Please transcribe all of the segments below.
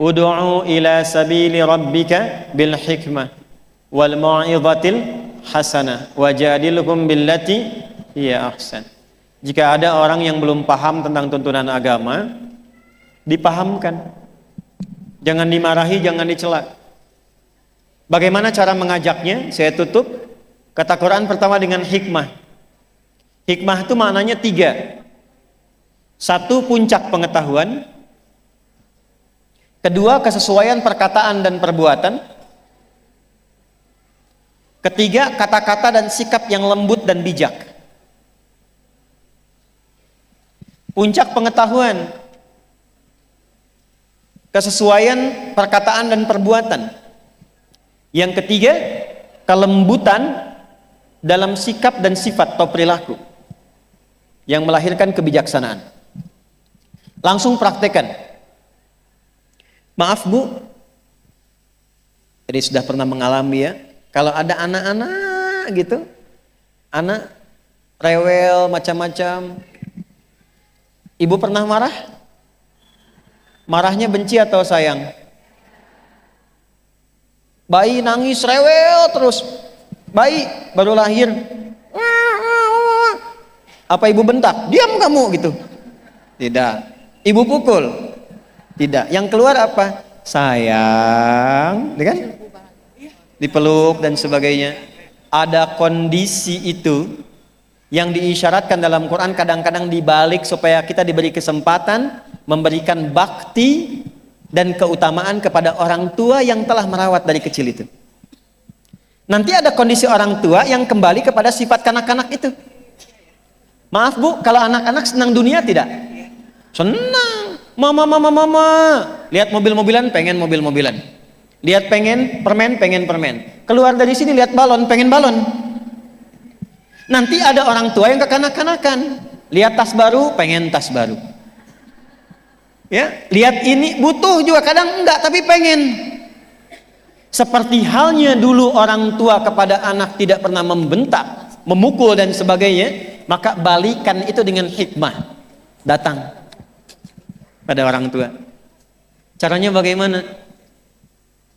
Ud'u ila sabili rabbika bil hikmah wal mau'izatil hasanah wajadilhum billati hiya ahsan. Jika ada orang yang belum paham tentang tuntunan agama, dipahamkan. Jangan dimarahi, jangan dicela. Bagaimana cara mengajaknya? Saya tutup. Kata Quran pertama dengan hikmah. Hikmah itu maknanya 3. 1, puncak pengetahuan. 2, kesesuaian perkataan dan perbuatan. 3, kata-kata dan sikap yang lembut dan bijak. Puncak pengetahuan, kesesuaian perkataan dan perbuatan. Yang 3, kelembutan dalam sikap dan sifat atau perilaku yang melahirkan kebijaksanaan. Langsung praktekkan. Maaf Bu, jadi sudah pernah mengalami ya, kalau ada anak-anak gitu, anak rewel macam-macam, ibu pernah marah? Marahnya benci atau sayang? Bayi nangis rewel terus, bayi baru lahir, apa ibu bentak? Diam kamu gitu? Tidak. Ibu pukul? Tidak. Yang keluar apa? Sayang, kan? Dipeluk dan sebagainya. Ada kondisi itu yang diisyaratkan dalam Quran, kadang-kadang dibalik supaya kita diberi kesempatan memberikan bakti dan keutamaan kepada orang tua yang telah merawat dari kecil itu. Nanti ada kondisi orang tua yang kembali kepada sifat kanak-kanak itu. Maaf Bu, kalau anak-anak senang dunia tidak? Senang. Mama. Lihat mobil-mobilan, pengen mobil-mobilan. Lihat pengen permen, pengen permen. Keluar dari sini lihat balon, pengen balon. Nanti ada orang tua yang kekanak-kanakan. Lihat tas baru, pengen tas baru. Ya, lihat ini butuh juga, kadang enggak tapi pengen. Seperti halnya dulu orang tua kepada anak tidak pernah membentak, memukul dan sebagainya, maka balikan itu dengan hikmah. Datang pada orang tua. Caranya bagaimana?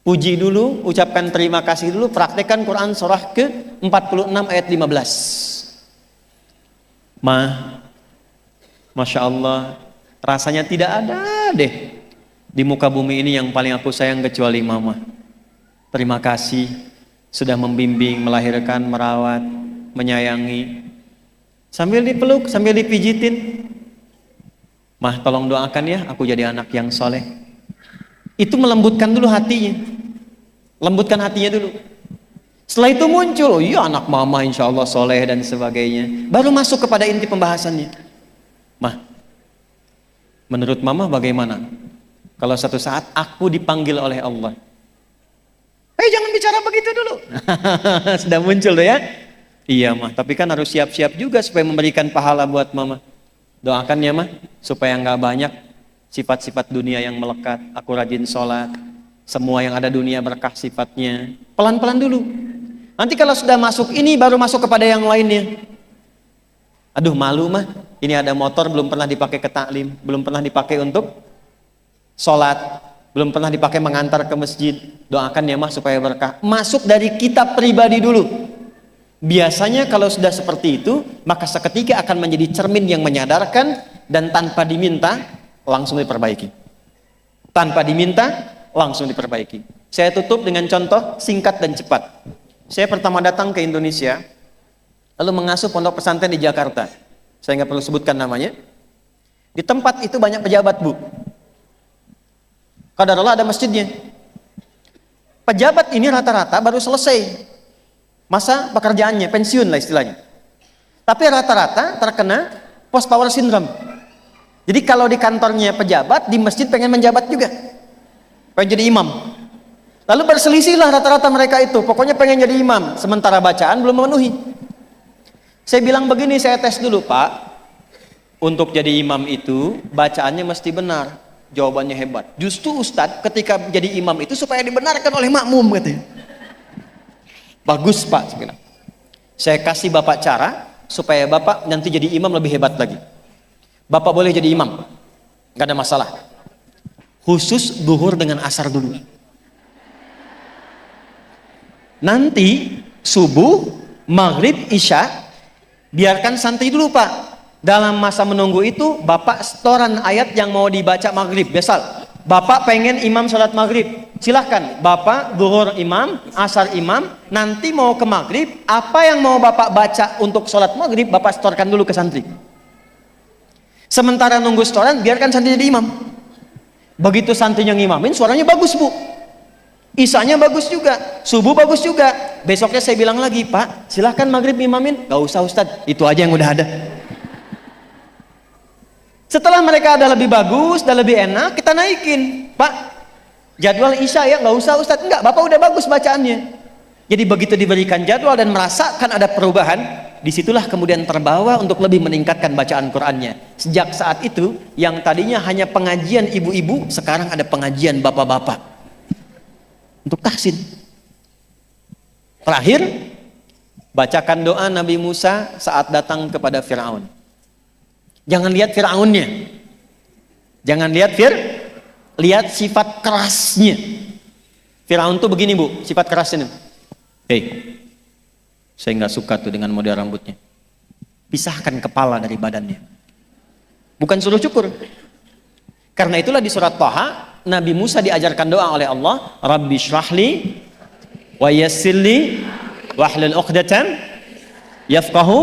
Puji dulu, ucapkan terima kasih dulu, praktekkan Quran surah ke-46 ayat 15. Masya Allah, rasanya tidak ada deh di muka bumi ini yang paling aku sayang kecuali mama. Terima kasih sudah membimbing, melahirkan, merawat, menyayangi. Sambil dipeluk, sambil dipijitin. Mah, tolong doakan ya, aku jadi anak yang soleh. Itu melembutkan dulu hatinya. Lembutkan hatinya dulu. Setelah itu muncul, iya anak mama insya Allah soleh dan sebagainya. Baru masuk kepada inti pembahasannya. Mah, menurut mama bagaimana kalau satu saat aku dipanggil oleh Allah? Jangan bicara begitu dulu. Sudah muncul tuh ya. Iya mah, tapi kan harus siap-siap juga supaya memberikan pahala buat mama. Doakan ya mah, supaya nggak banyak sifat-sifat dunia yang melekat. Aku rajin sholat, semua yang ada dunia berkah sifatnya. Pelan-pelan dulu. Nanti kalau sudah masuk ini, baru masuk kepada yang lainnya. Aduh malu mah, ini ada motor belum pernah dipakai ke taklim, belum pernah dipakai untuk sholat, belum pernah dipakai mengantar ke masjid. Doakan ya mah supaya berkah. Masuk dari kita pribadi dulu. Biasanya kalau sudah seperti itu, maka seketika akan menjadi cermin yang menyadarkan dan tanpa diminta langsung diperbaiki. Tanpa diminta langsung diperbaiki. Saya tutup dengan contoh singkat dan cepat. Saya pertama datang ke Indonesia, lalu mengasuh pondok pesantren di Jakarta. Saya nggak perlu sebutkan namanya. Di tempat itu banyak pejabat Bu. Qadarullah ada masjidnya. Pejabat ini rata-rata baru selesai masa pekerjaannya, pensiun lah istilahnya. Tapi rata-rata terkena post power syndrome. Jadi kalau di kantornya pejabat, di masjid pengen menjabat juga, pengen jadi imam. Lalu berselisihlah rata-rata mereka itu, pokoknya pengen jadi imam, sementara bacaan belum memenuhi. Saya bilang begini, saya tes dulu Pak, untuk jadi imam itu bacaannya mesti benar. Jawabannya hebat. Justru Ustadz ketika jadi imam itu supaya dibenarkan oleh makmum katanya. Bagus Pak, saya bilang. Saya kasih Bapak cara supaya Bapak nanti jadi imam lebih hebat lagi. Bapak boleh jadi imam, nggak ada masalah. Khusus zuhur dengan asar dulu. Nanti subuh, maghrib, isya biarkan santri dulu Pak. Dalam masa menunggu itu Bapak setoran ayat yang mau dibaca maghrib. Biasa Bapak pengen imam sholat maghrib, silahkan Bapak zuhur imam, asar imam. Nanti mau ke maghrib, apa yang mau Bapak baca untuk sholat maghrib Bapak setorkan dulu ke santri. Sementara nunggu setoran biarkan santri jadi imam. Begitu santrinya ngimamin suaranya bagus Bu, isanya bagus juga, subuh bagus juga. Besoknya saya bilang lagi, Pak silahkan maghrib imamin. Gak usah Ustadz, itu aja yang udah ada. Setelah mereka ada lebih bagus, ada lebih enak, kita naikin. Pak, jadwal isya ya, nggak usah Ustadz. Enggak, Bapak udah bagus bacaannya. Jadi begitu diberikan jadwal dan merasakan ada perubahan, disitulah kemudian terbawa untuk lebih meningkatkan bacaan Qur'annya. Sejak saat itu, yang tadinya hanya pengajian ibu-ibu, sekarang ada pengajian bapak-bapak. Untuk tahsin. Terakhir, bacakan doa Nabi Musa saat datang kepada Fir'aun. Jangan lihat Fir'aunnya, jangan lihat lihat sifat kerasnya. Fir'aun tuh begini Bu, sifat kerasnya. Saya nggak suka tuh dengan model rambutnya. Pisahkan kepala dari badannya. Bukan suruh cukur. Karena itulah di surat Thaha Nabi Musa diajarkan doa oleh Allah, Rabbi shrahli wa yassirli wahlul 'uqdatan yafqahu